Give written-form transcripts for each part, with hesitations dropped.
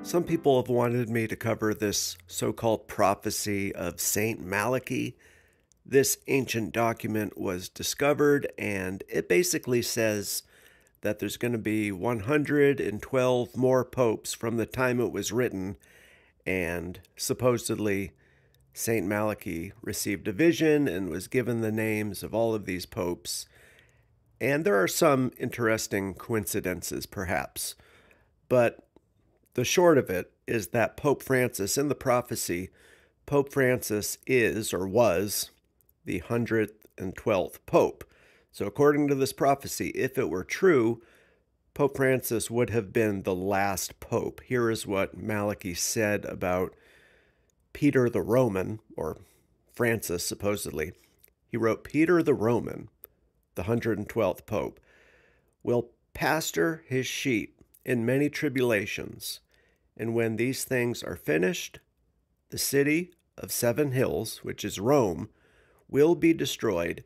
Some people have wanted me to cover this so-called prophecy of Saint Malachy. This ancient document was discovered, and it basically says that there's going to be 112 more popes from the time it was written, and supposedly Saint Malachy received a vision and was given the names of all of these popes. And there are some interesting coincidences, perhaps, but the short of it is that Pope Francis, in the prophecy, Pope Francis is, or was, the 112th Pope. So according to this prophecy, if it were true, Pope Francis would have been the last Pope. Here is what Malachy said about Peter the Roman, or Francis supposedly. He wrote, "Peter the Roman, the 112th Pope, will pasture his sheep in many tribulations. And when these things are finished, the city of 7 hills, which is Rome, will be destroyed,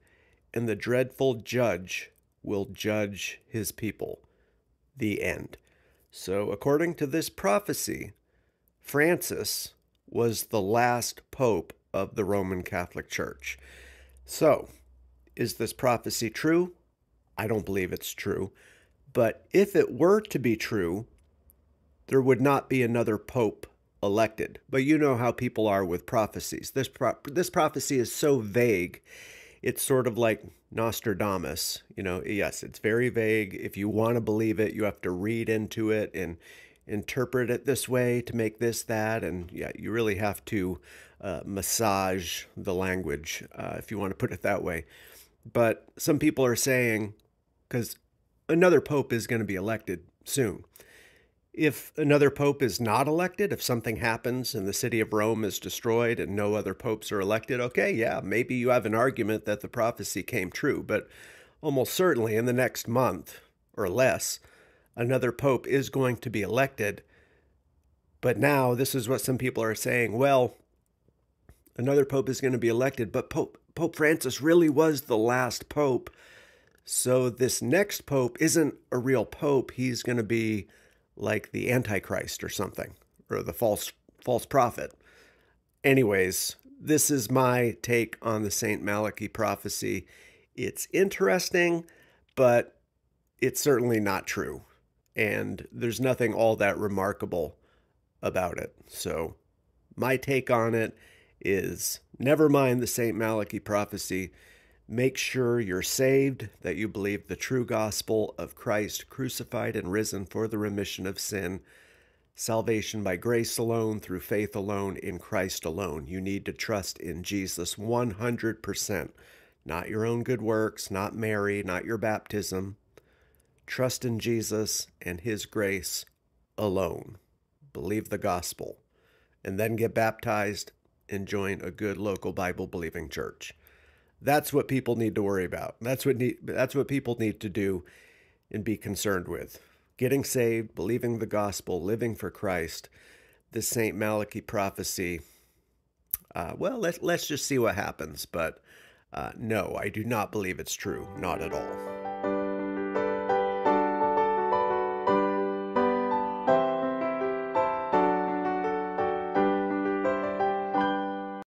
and the dreadful judge will judge his people." The end. So according to this prophecy, Francis was the last pope of the Roman Catholic Church. So, is this prophecy true? I don't believe it's true. But if it were to be true, there would not be another pope elected. But you know how people are with prophecies. This prophecy is so vague. It's sort of like Nostradamus. Yes, it's very vague. If you want to believe it, you have to read into it and interpret it this way to make this, that. And yeah, you really have to massage the language, if you want to put it that way. But some people are saying, because another pope is going to be elected soon. If another pope is not elected, if something happens and the city of Rome is destroyed and no other popes are elected, okay, yeah, maybe you have an argument that the prophecy came true. But almost certainly in the next month or less, another pope is going to be elected. But now this is what some people are saying. Well, another pope is going to be elected, but Pope Francis really was the last pope. So this next pope isn't a real pope. He's going to be like the Antichrist or something, or the false prophet. Anyways, this is my take on the Saint Malachy prophecy. It's interesting, but it's certainly not true. And there's nothing all that remarkable about it. So my take on it is, never mind the Saint Malachy prophecy. Make sure you're saved, that you believe the true gospel of Christ crucified and risen for the remission of sin, salvation by grace alone, through faith alone, in Christ alone. You need to trust in Jesus 100%. Not your own good works, not Mary, not your baptism. Trust in Jesus and his grace alone. Believe the gospel. And then get baptized and join a good local Bible-believing church. That's what people need to worry about. That's what people need to do and be concerned with. Getting saved, believing the gospel, living for Christ. This Saint Malachy prophecy, let's just see what happens. But no, I do not believe it's true. Not at all.